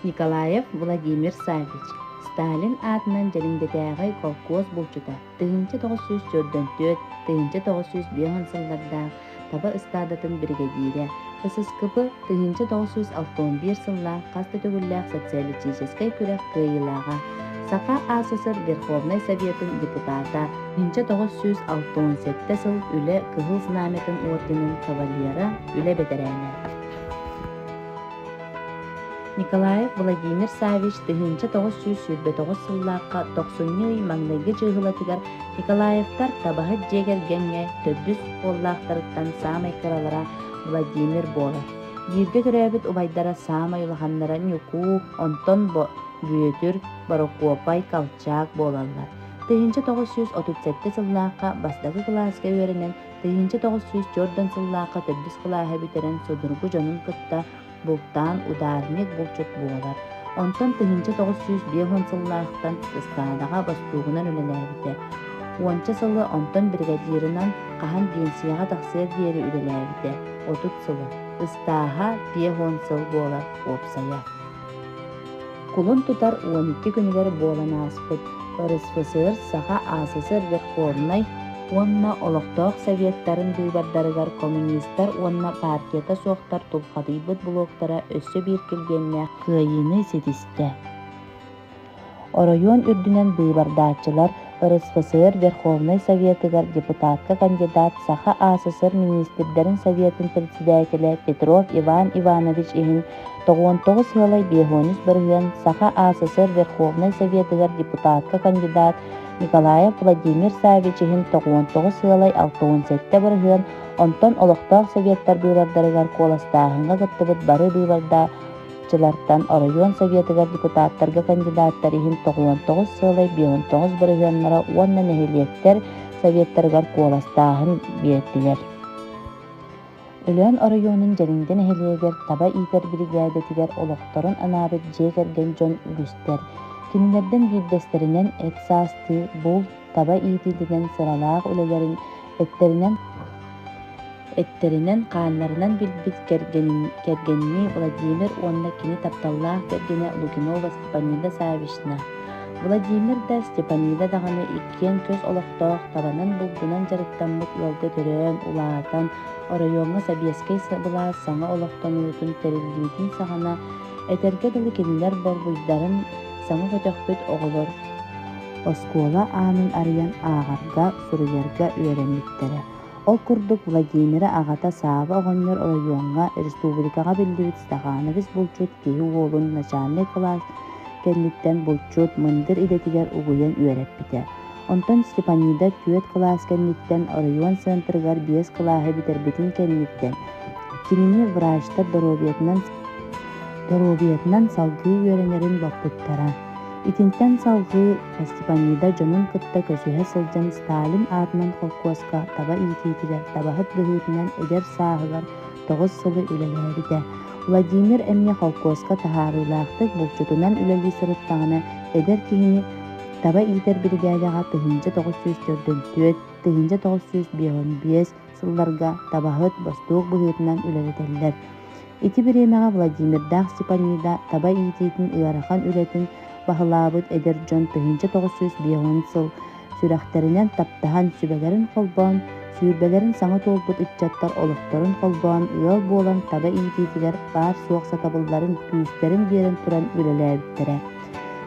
Николаев Владимир Савич. Сталин атынан жалиңдетääҕи колхоз булчута. Тыһынча 904, тыһынча 905 сыллардаах таба ыстаадатын бригадире. Ысыскыпы тыһынча 961 сыллаах хаста төгүллээх социалистической күрэх кыйылааҕа. Саха АССР Верховный Советын депутата 1967 сыл үле кыһыл знаметын орденын кавалера үле бетерääне. Николаев Владимир Савич тыһынча 929 сыллааққа 90-й маңлайгы жыһылатыгар Николаевтар табаһы жегергенге төдүс боллаахтарыттан саамай кыралара Владимир болар. Биирге төрөбүт убайдара саамай улаханнара Нюку, онтон Бүйөтүр, Барокопай, Калчак болалар. Тыһынча 937 сыллааққа бастагы класска үөренен тыһынча 904 сыллааққа төдүс кылааһа битерен Содургу дьонун кытта Бултан ударник булчут буолар. Онтон тыһынча 905 сыллаахтан ыстаадаға бастуугунан үлелээбите. Уонча сылы онтон бригадирынан хаһан пенсияға тахсыар диэри үлелээбите. Отут сылы ыстааһа 5 сыл буолар опсая. Кулун тутар 12 күнүгер буолан ааспыт. РСФСР Саха АССР Верховный уонна олохтоох советтарын дыыбардарыгар коммунисттар уонна партията суохтар тулхадыйбыт блоктара өссө бииркилгеннэ кыайыны сетисте. Оройуон үрдүнэн дыыбардаачылар РСФСР Верховный Советыгар депутатка кандидат Саха АССР министрдерин советин председателе Петров Иван Иванович ихин 99 сылай бехонус бырыгын Саха АССР Верховный Советыгар депутатка кандидат Николаев Владимир Савич ихин 99 сылай 67 бырыгын онтон олохтоох советтар быылардарыгар коластаахынга гыттыбыт бары быылардачылартан оройуон советыгар депутаттарга кандидаттар ихин 99 сылай 59 бырыгыннара уонна нэһилиэттер советтарыгар коластаахын биэттилер. Өлөн оройуонун жалиңден эхилиэгер таба иитер бригадетигер олохторун анаабыт жеэгерген дьон үгүстер. Кинилерден биирдестеринен эксаасты бул таба иитилдиген сыралаах үлелерин эттеринен хааннарынан билбит кергенни Владимир уонна кини тапталлаах кергене Лукинова Степанида Савична. Владимир да Степанида даганы иккен көз олохтоох табанан булгунан жарыктаммыт йолго төрөөн улаатан оройуонга Собескай сыбыла саңа олохтонуутун терилдиитин саҕана этерге дылы кинилер борбуйдарын саңа көтөхпүт оҕолор оскуола аанын арыйан ааҕарга суруйарга үөрэммиттере. Ол курдук Владимира аҕата саабы оҕонньор оройуонга республикаға билдибит Стаханович булчут киһи уолун начальник класс кэнниттен булчут мындыр илетигер угуйан үөрэппите. Онтон Степанида түөт класс кэнниттен оройуон центрыгар 5 клааһы битербитин кэнниттен. Кинини врачтар доробиятынан салгыы үөрэнерин баппыттара. Итинтен салгыы Степанида дьонун кытта көсүһэ сылдьан Сталин атынан колхозка таба иитиитигер табаһыт быһыытынан эдер сааһыгар 9 сылы үлэлээбите. Владимир эмне колхозка тахаарыылаахтык булчутунан үлэлии сырыттаҕына эдер киһини таба иитер бригадага тыһынча 904, тыһынча 905 сылларга табаһыт бастуук быһыытынан үлэлетеллер. Ити биремега Владимирдаах Степанида таба иитиитин ыарахан үлэтин баһылаабыт эдер дьон тыһынча 905 сыл сүрэхтеринен таптаһан сүбэлэрин холбоон сүүрбэлэрин саҥа туолбут ыччаттар олохторун холбоон ыал буолан таба иитиитигер баар суох сатабылларын күүстерин биэрэн туран үлэлээбиттерэ.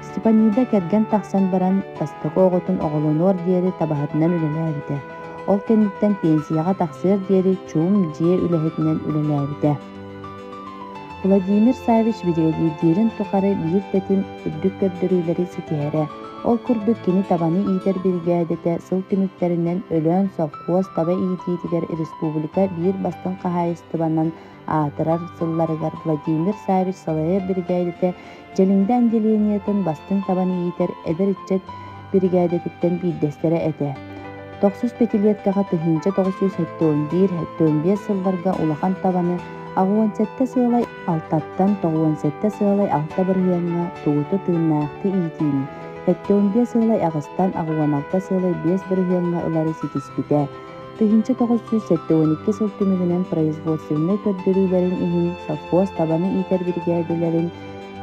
Степанида керген тахсан баран тастакы оҕотун оҕолонуор диэри табаһытынан үлэлээбите. Ол кэнниттен пенсияға тахсыар диэри чуум дьиэ үлэһитинэн үлэлээбите. Владимир Савич бригадирин тухары биир тетим үрдүк көрдөрүүлери ситиһэрэ. Ол курдук кини табаны иитер бригадете сыл түмүктеринен өлөөн совхоз таба иитиитигер республика биир бастын каһайыстыбанан аатырар сылларыгар Владимир Савич салайыр бригадете жалиңдэ отделениятын бастын табаны иитер эдер иччет бригадетиттен биирдестере эте. 95 леткаға тыһынча 971-75 сылларга улахан табаны агуонсетте сыылай алтаттан 97 сыылай алта бырыйанга тугуту тыыннаахты иитиини. 75 сыылай агыстан агуоналта сыылай 5 бырыйанга ылары ситиспите. Тыһынча 972 сыл түмүгүнен производственный көрдөрүүлөрүн ихин совхоз табаны иитер биргәделерин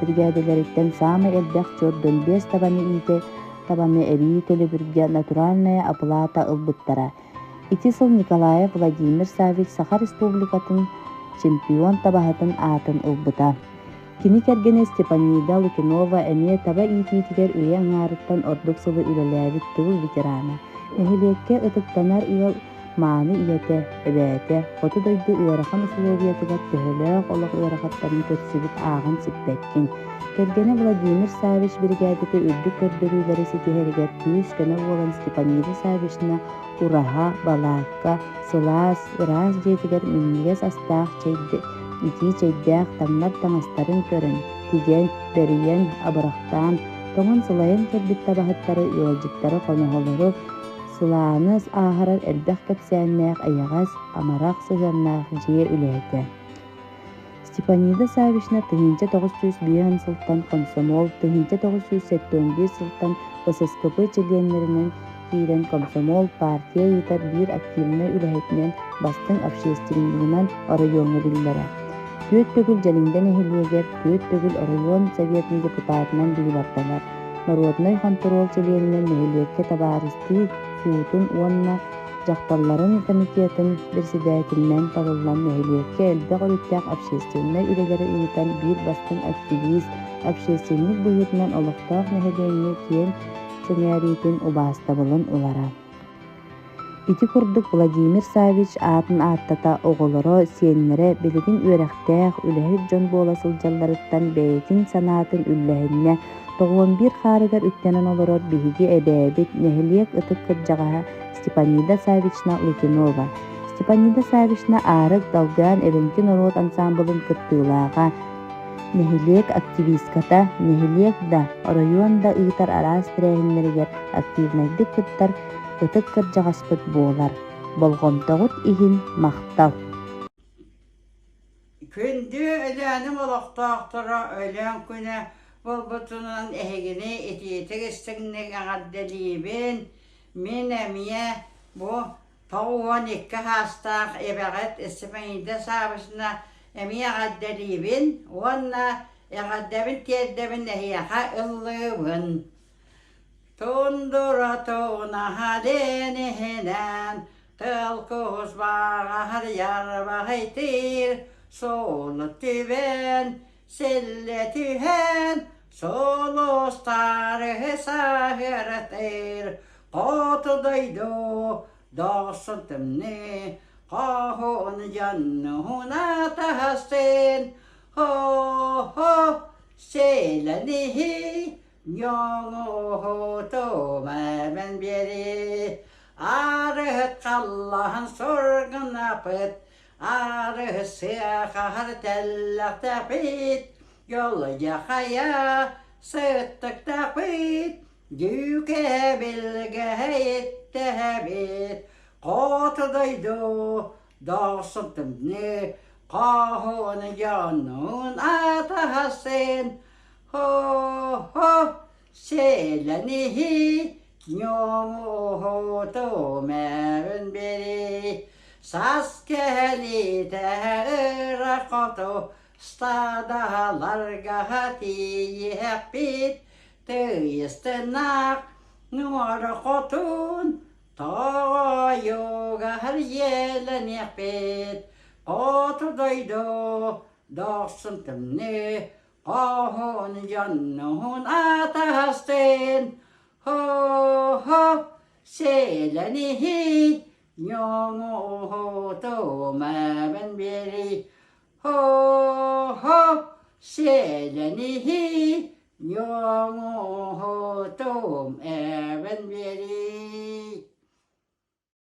бригаделерitten саама элбэх чордон 5 табаны ите табаны эбии төлөбүргэ натуральная оплата ылбыттара. Ити сыл Николаев Владимир Савич Саха Республикатын чемпион табахатын атын ылбыта. Кини кергене Степанида Лукинова эме таба ититигер үйе аңарыттан ордук сылы үлеләбит тыл ветерана. Эхилекке ытыктанар ыал мааны ияте, эбәте, хоту дойду ыарахан условиятыгар төһөлөөх олох ыарахаттарын көрсүбүт аагын сиппеккин. Кергене Владимир Савич бригадети үрдүк көрдөрүүлери ситиһэригер күүс көнө болан Степанида Савична ураха, балаакка, сылаас, ыраас диэтигер миннигес астаах чейди ити чейдээх тамнар таңастарын көрөн, тиген, бериен, абырахтаан, тоңун сылайын көрбүт табахыттары ыалжыктары коноһолору сылааныс ааһарар элбэх кэпсээннээх айаҕас, амарах сыһыаннаах дьиэ үлээтэ. Степанида Савична тыһынча 901 сылтан комсомол, тыһынча 971 сылтан ССКП чилиэннеринен киирен комсомол партия ыытар биир активный үлэһитинен бастың общественнигинан оройуоҥҥа биллэрэ. Түөт төгүл жалиңден эһилиэгер түөт төгүл оройуон советный депутатынан быыларталар. Народной контроль чилиэнинен нэһилиэкке табаарыстыы суутун уонна жакталларын комитетин председателинен талыллан нэһилиэкке элбэх олуттаах общественный үлэлэри ыытан биир бастың активист общественник быһыытынан олохтоох нэһилиэҥҥи киэн чөҥөөрүйтүн убаастабылын улара. Ити курдук Владимир Савич атын аттата оголоро сиэннере билигин үөрэхтээх үлэһит дьон буола сылдьалларыттан бэйэтин санаатын үллэһинне 91 хаарыгар үттэнэн олорор биһиги эбээбит нэһилиэк ытык кырдьаҕаһа Степанида Савична Лукинова. Степанида Савична аарык Далгаан эбенки нороот ансамблын кыттыылааға нэһилиэк активистката нэһилиэк да оройуон да ыытар араас тирээһиннэригэр активнайдык кыттар ытык кырдьаҕаспыт буолар. Болгомтоҕут иһин махтал. Күндү öläänim olaqtaaqtara ölen күнэ болбутунан эһигини итиитигистигник аҕаддалиибин мин эмиэ бу 92 хастаах эбэҕэт Степанида Савична эмиэ аҕаддалиибин уонна эҕаддабин тиэрдэбин эһиэхэ ыллыыбын тундура тунаһалениһинэн тылкуус бааҕаһар ярбаһайтыыр соолу түбэн силле түһэн соолустарыһы саһыратыыр котудойду доосунтымны каһуун жаннуһуна таһастын хо селениһи ньоҥуһутумэбэн биэри арыһыт халлаһын сургынапыт арыһы сыахаһар тэллэхтэпит йолжахая сыттыктапыт дүүкэ билгэһэйиттээбит котудойду доосунтымны каһуун жаннуун атаһасын хо селениһи ньоҥуһутумэбэн биэри саскэлитээыракоту стадаларгаһа тииэхпит тыйыстынаах нуорокотун тоойугаһар иэлэнэхпит котудойду доосунтымны каһуун жаннуун атаһастын хо селениһи ньоҥуһутумэбэн биэри хо селениһи ньоҥуһутумэбэн биэри